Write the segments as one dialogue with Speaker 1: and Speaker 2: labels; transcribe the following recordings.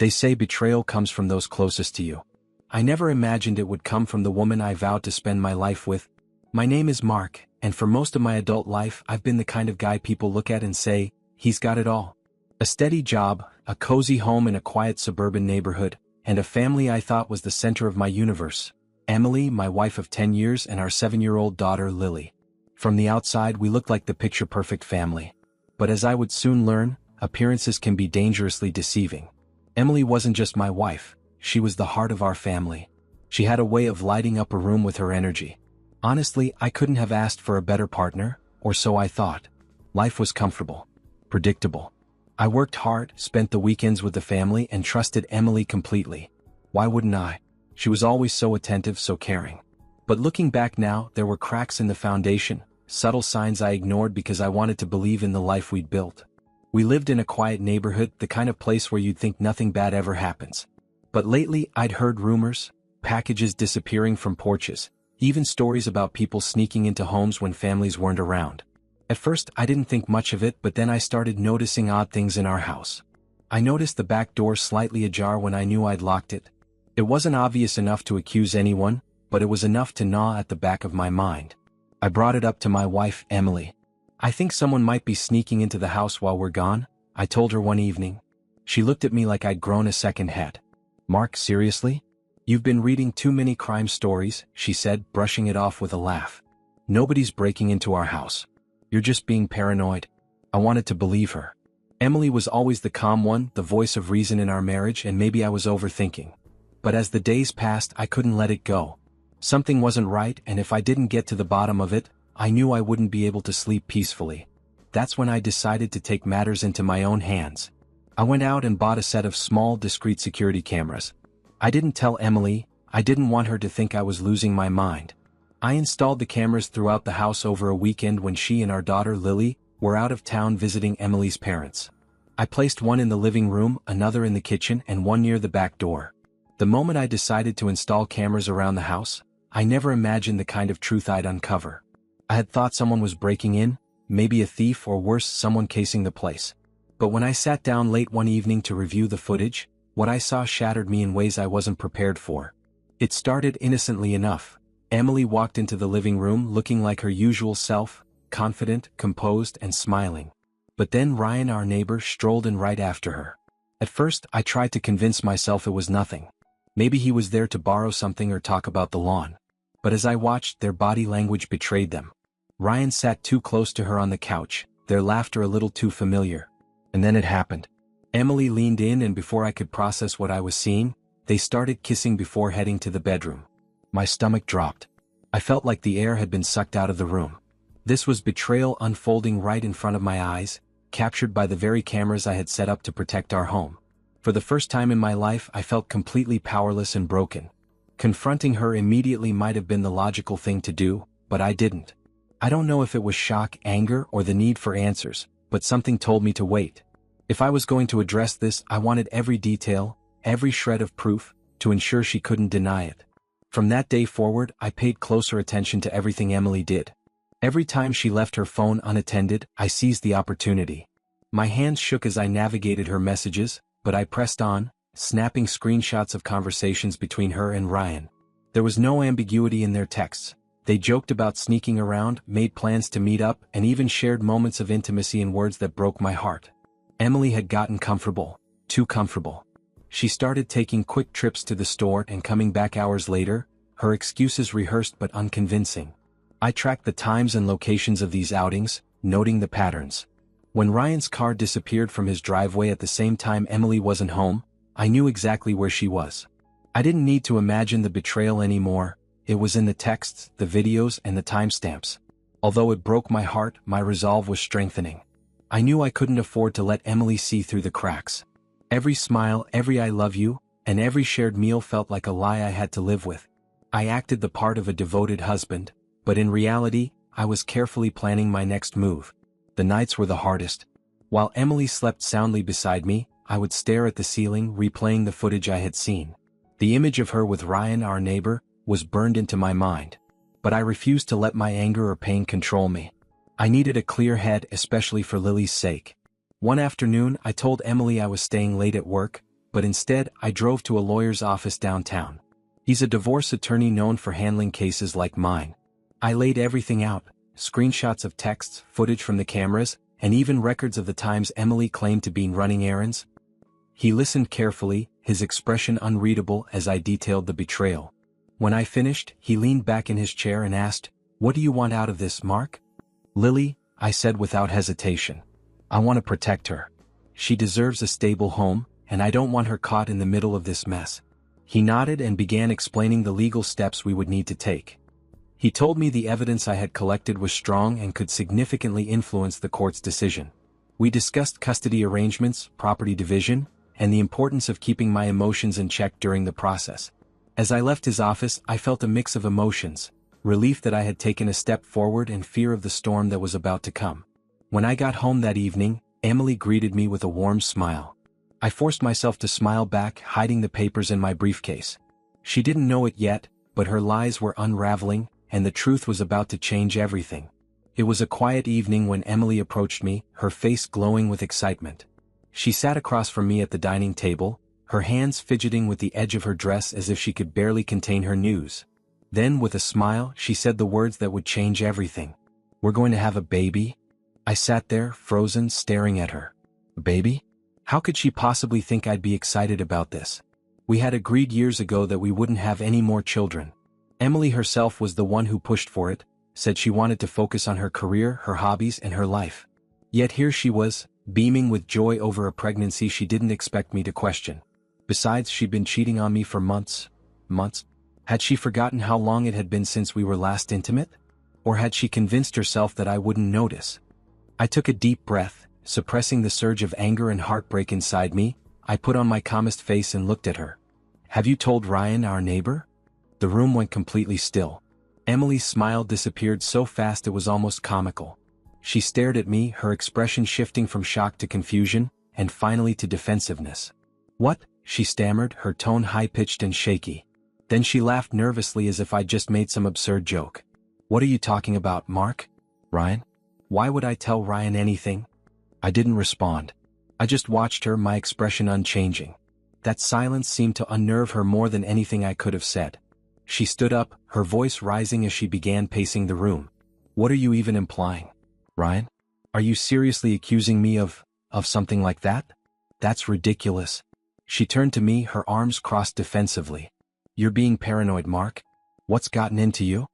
Speaker 1: They say betrayal comes from those closest to you. I never imagined it would come from the woman I vowed to spend my life with. My name is Mark, and for most of my adult life I've been the kind of guy people look at and say, he's got it all. A steady job, a cozy home in a quiet suburban neighborhood, and a family I thought was the center of my universe. Emily, my wife of 10 years, and our 7-year-old daughter Lily. From the outside we looked like the picture-perfect family. But as I would soon learn, appearances can be dangerously deceiving. Emily wasn't just my wife, she was the heart of our family. She had a way of lighting up a room with her energy. Honestly, I couldn't have asked for a better partner, or so I thought. Life was comfortable. Predictable. I worked hard, spent the weekends with the family, and trusted Emily completely. Why wouldn't I? She was always so attentive, so caring. But looking back now, there were cracks in the foundation, subtle signs I ignored because I wanted to believe in the life we'd built. We lived in a quiet neighborhood, the kind of place where you'd think nothing bad ever happens. But lately, I'd heard rumors, packages disappearing from porches, even stories about people sneaking into homes when families weren't around. At first, I didn't think much of it, but then I started noticing odd things in our house. I noticed the back door slightly ajar when I knew I'd locked it. It wasn't obvious enough to accuse anyone, but it was enough to gnaw at the back of my mind. I brought it up to my wife, Emily. I think someone might be sneaking into the house while we're gone, I told her one evening. She looked at me like I'd grown a second head. Mark, seriously? You've been reading too many crime stories, she said, brushing it off with a laugh. Nobody's breaking into our house. You're just being paranoid. I wanted to believe her. Emily was always the calm one, the voice of reason in our marriage, and maybe I was overthinking. But as the days passed, I couldn't let it go. Something wasn't right, and if I didn't get to the bottom of it, I knew I wouldn't be able to sleep peacefully. That's when I decided to take matters into my own hands. I went out and bought a set of small, discreet security cameras. I didn't tell Emily, I didn't want her to think I was losing my mind. I installed the cameras throughout the house over a weekend when she and our daughter Lily were out of town visiting Emily's parents. I placed one in the living room, another in the kitchen, and one near the back door. The moment I decided to install cameras around the house, I never imagined the kind of truth I'd uncover. I had thought someone was breaking in, maybe a thief or worse, someone casing the place. But when I sat down late one evening to review the footage, what I saw shattered me in ways I wasn't prepared for. It started innocently enough. Emily walked into the living room looking like her usual self, confident, composed, and smiling. But then Ryan, our neighbor, strolled in right after her. At first, I tried to convince myself it was nothing. Maybe he was there to borrow something or talk about the lawn. But as I watched, their body language betrayed them. Ryan sat too close to her on the couch, their laughter a little too familiar. And then it happened. Emily leaned in, and before I could process what I was seeing, they started kissing before heading to the bedroom. My stomach dropped. I felt like the air had been sucked out of the room. This was betrayal unfolding right in front of my eyes, captured by the very cameras I had set up to protect our home. For the first time in my life, I felt completely powerless and broken. Confronting her immediately might have been the logical thing to do, but I didn't. I don't know if it was shock, anger, or the need for answers, but something told me to wait. If I was going to address this, I wanted every detail, every shred of proof, to ensure she couldn't deny it. From that day forward, I paid closer attention to everything Emily did. Every time she left her phone unattended, I seized the opportunity. My hands shook as I navigated her messages, but I pressed on, snapping screenshots of conversations between her and Ryan. There was no ambiguity in their texts. They joked about sneaking around, made plans to meet up, and even shared moments of intimacy in words that broke my heart. Emily had gotten comfortable, too comfortable. She started taking quick trips to the store and coming back hours later, her excuses rehearsed but unconvincing. I tracked the times and locations of these outings, noting the patterns. When Ryan's car disappeared from his driveway at the same time Emily wasn't home, I knew exactly where she was. I didn't need to imagine the betrayal anymore. It was in the texts, the videos, and the timestamps. Although it broke my heart, my resolve was strengthening. I knew I couldn't afford to let Emily see through the cracks. Every smile, every I love you, and every shared meal felt like a lie I had to live with. I acted the part of a devoted husband, but in reality, I was carefully planning my next move. The nights were the hardest. While Emily slept soundly beside me, I would stare at the ceiling, replaying the footage I had seen. The image of her with Ryan, our neighbor, was burned into my mind. But I refused to let my anger or pain control me. I needed a clear head, especially for Lily's sake. One afternoon, I told Emily I was staying late at work, but instead I drove to a lawyer's office downtown. He's a divorce attorney known for handling cases like mine. I laid everything out, screenshots of texts, footage from the cameras, and even records of the times Emily claimed to be running errands. He listened carefully, his expression unreadable as I detailed the betrayal. When I finished, he leaned back in his chair and asked, "What do you want out of this, Mark?" "Lily," I said without hesitation. "I want to protect her. She deserves a stable home, and I don't want her caught in the middle of this mess." He nodded and began explaining the legal steps we would need to take. He told me the evidence I had collected was strong and could significantly influence the court's decision. We discussed custody arrangements, property division, and the importance of keeping my emotions in check during the process. As I left his office, I felt a mix of emotions, relief that I had taken a step forward and fear of the storm that was about to come. When I got home that evening, Emily greeted me with a warm smile. I forced myself to smile back, hiding the papers in my briefcase. She didn't know it yet, but her lies were unraveling, and the truth was about to change everything. It was a quiet evening when Emily approached me, her face glowing with excitement. She sat across from me at the dining table, her hands fidgeting with the edge of her dress as if she could barely contain her news. Then, with a smile, she said the words that would change everything. "We're going to have a baby?" I sat there, frozen, staring at her. "A baby?" How could she possibly think I'd be excited about this? We had agreed years ago that we wouldn't have any more children. Emily herself was the one who pushed for it, said she wanted to focus on her career, her hobbies, and her life. Yet here she was, beaming with joy over a pregnancy she didn't expect me to question. Besides, she'd been cheating on me for months. Months? Had she forgotten how long it had been since we were last intimate? Or had she convinced herself that I wouldn't notice? I took a deep breath, suppressing the surge of anger and heartbreak inside me. I put on my calmest face and looked at her. "Have you told Ryan, our neighbor?" The room went completely still. Emily's smile disappeared so fast it was almost comical. She stared at me, her expression shifting from shock to confusion, and finally to defensiveness. "What?" she stammered, her tone high-pitched and shaky. Then she laughed nervously as if I'd just made some absurd joke. "What are you talking about, Mark? Ryan? Why would I tell Ryan anything?" I didn't respond. I just watched her, my expression unchanging. That silence seemed to unnerve her more than anything I could have said. She stood up, her voice rising as she began pacing the room. "What are you even implying? Ryan? Are you seriously accusing me of something like that? That's ridiculous." She turned to me, her arms crossed defensively. "You're being paranoid, Mark. What's gotten into you?"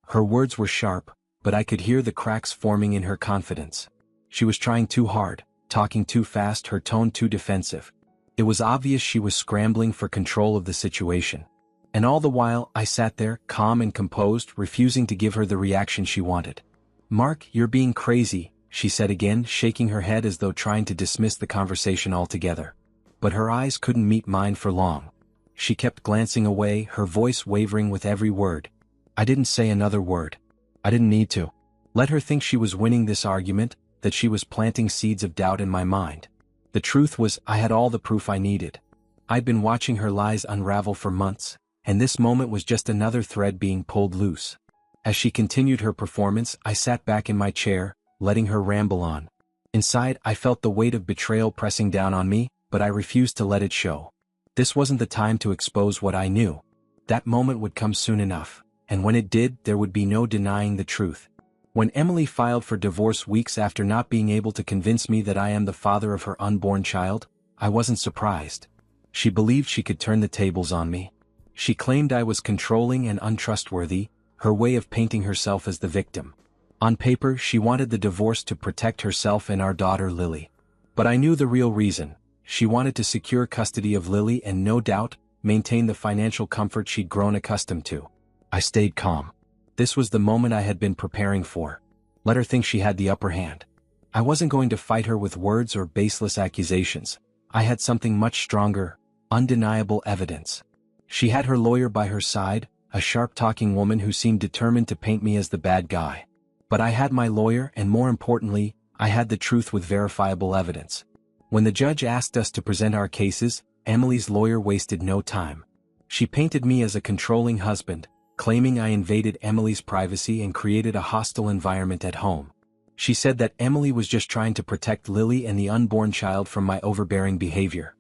Speaker 1: Her words were sharp, but I could hear the cracks forming in her confidence. She was trying too hard, talking too fast, her tone too defensive. It was obvious she was scrambling for control of the situation. And all the while, I sat there, calm and composed, refusing to give her the reaction she wanted. "Mark, you're being crazy," she said again, shaking her head as though trying to dismiss the conversation altogether. But her eyes couldn't meet mine for long. She kept glancing away, her voice wavering with every word. I didn't say another word. I didn't need to. Let her think she was winning this argument, that she was planting seeds of doubt in my mind. The truth was, I had all the proof I needed. I'd been watching her lies unravel for months, and this moment was just another thread being pulled loose. As she continued her performance, I sat back in my chair, letting her ramble on. Inside, I felt the weight of betrayal pressing down on me, but I refused to let it show. This wasn't the time to expose what I knew. That moment would come soon enough, and when it did, there would be no denying the truth. When Emily filed for divorce weeks after not being able to convince me that I am the father of her unborn child, I wasn't surprised. She believed she could turn the tables on me. She claimed I was controlling and untrustworthy, her way of painting herself as the victim. On paper, she wanted the divorce to protect herself and our daughter Lily. But I knew the real reason. She wanted to secure custody of Lily and, no doubt, maintain the financial comfort she'd grown accustomed to. I stayed calm. This was the moment I had been preparing for. Let her think she had the upper hand. I wasn't going to fight her with words or baseless accusations. I had something much stronger, undeniable evidence. She had her lawyer by her side, a sharp-talking woman who seemed determined to paint me as the bad guy. But I had my lawyer, and more importantly, I had the truth with verifiable evidence. When the judge asked us to present our cases, Emily's lawyer wasted no time. She painted me as a controlling husband, claiming I invaded Emily's privacy and created a hostile environment at home. She said that Emily was just trying to protect Lily and the unborn child from my overbearing behavior.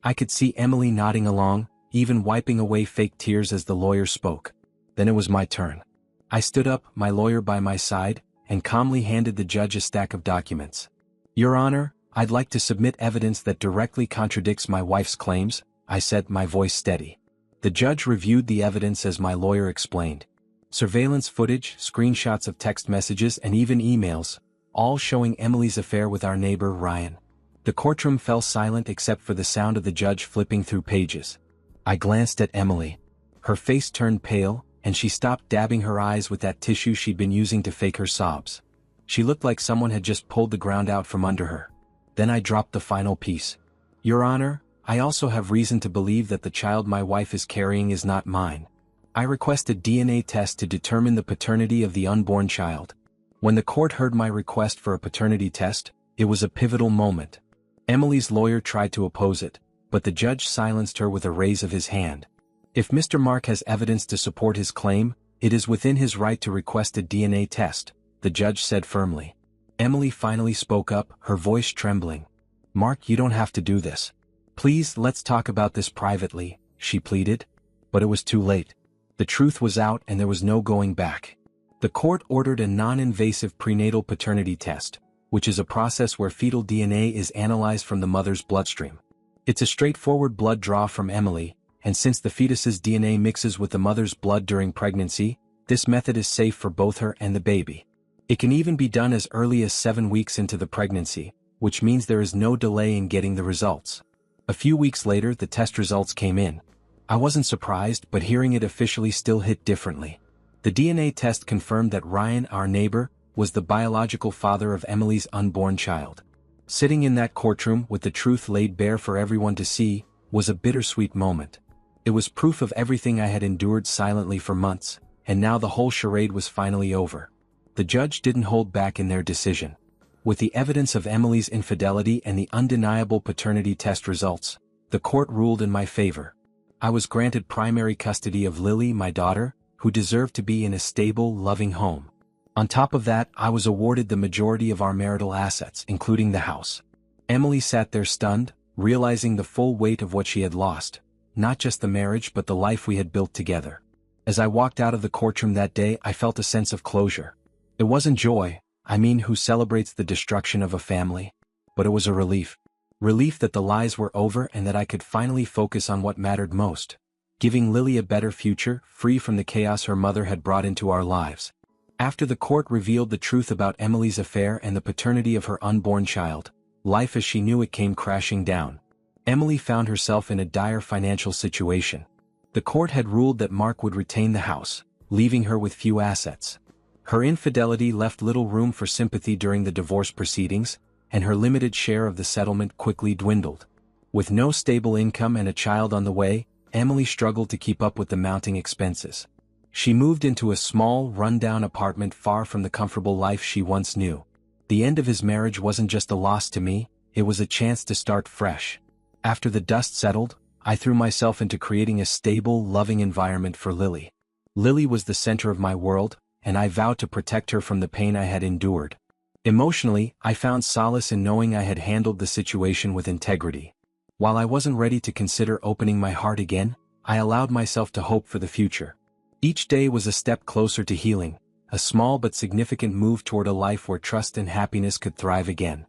Speaker 1: I could see Emily nodding along, even wiping away fake tears as the lawyer spoke. Then it was my turn. I stood up, my lawyer by my side, and calmly handed the judge a stack of documents. "Your Honor, I'd like to submit evidence that directly contradicts my wife's claims," I said, my voice steady. The judge reviewed the evidence as my lawyer explained. Surveillance footage, screenshots of text messages and even emails, all showing Emily's affair with our neighbor Ryan. The courtroom fell silent except for the sound of the judge flipping through pages. I glanced at Emily. Her face turned pale, and she stopped dabbing her eyes with that tissue she'd been using to fake her sobs. She looked like someone had just pulled the ground out from under her. Then I dropped the final piece. "Your Honor, I also have reason to believe that the child my wife is carrying is not mine. I request a DNA test to determine the paternity of the unborn child." When the court heard my request for a paternity test, it was a pivotal moment. Emily's lawyer tried to oppose it, but the judge silenced her with a raise of his hand. "If Mr. Mark has evidence to support his claim, it is within his right to request a DNA test," the judge said firmly. Emily finally spoke up, her voice trembling. "Mark, you don't have to do this. Please, let's talk about this privately," she pleaded. But it was too late. The truth was out and there was no going back. The court ordered a non-invasive prenatal paternity test, which is a process where fetal DNA is analyzed from the mother's bloodstream. It's a straightforward blood draw from Emily, and since the fetus's DNA mixes with the mother's blood during pregnancy, this method is safe for both her and the baby. It can even be done as early as 7 weeks into the pregnancy, which means there is no delay in getting the results. A few weeks later, the test results came in. I wasn't surprised, but hearing it officially still hit differently. The DNA test confirmed that Ryan, our neighbor, was the biological father of Emily's unborn child. Sitting in that courtroom with the truth laid bare for everyone to see was a bittersweet moment. It was proof of everything I had endured silently for months, and now the whole charade was finally over. The judge didn't hold back in their decision. With the evidence of Emily's infidelity and the undeniable paternity test results, the court ruled in my favor. I was granted primary custody of Lily, my daughter, who deserved to be in a stable, loving home. On top of that, I was awarded the majority of our marital assets, including the house. Emily sat there stunned, realizing the full weight of what she had lost. Not just the marriage but the life we had built together. As I walked out of the courtroom that day, I felt a sense of closure. It wasn't joy, who celebrates the destruction of a family? But it was a relief. Relief that the lies were over and that I could finally focus on what mattered most. Giving Lily a better future, free from the chaos her mother had brought into our lives. After the court revealed the truth about Emily's affair and the paternity of her unborn child, life as she knew it came crashing down. Emily found herself in a dire financial situation. The court had ruled that Mark would retain the house, leaving her with few assets. Her infidelity left little room for sympathy during the divorce proceedings, and her limited share of the settlement quickly dwindled. With no stable income and a child on the way, Emily struggled to keep up with the mounting expenses. She moved into a small, run-down apartment far from the comfortable life she once knew. The end of his marriage wasn't just a loss to me, it was a chance to start fresh. After the dust settled, I threw myself into creating a stable, loving environment for Lily. Lily was the center of my world, and I vowed to protect her from the pain I had endured. Emotionally, I found solace in knowing I had handled the situation with integrity. While I wasn't ready to consider opening my heart again, I allowed myself to hope for the future. Each day was a step closer to healing, a small but significant move toward a life where trust and happiness could thrive again.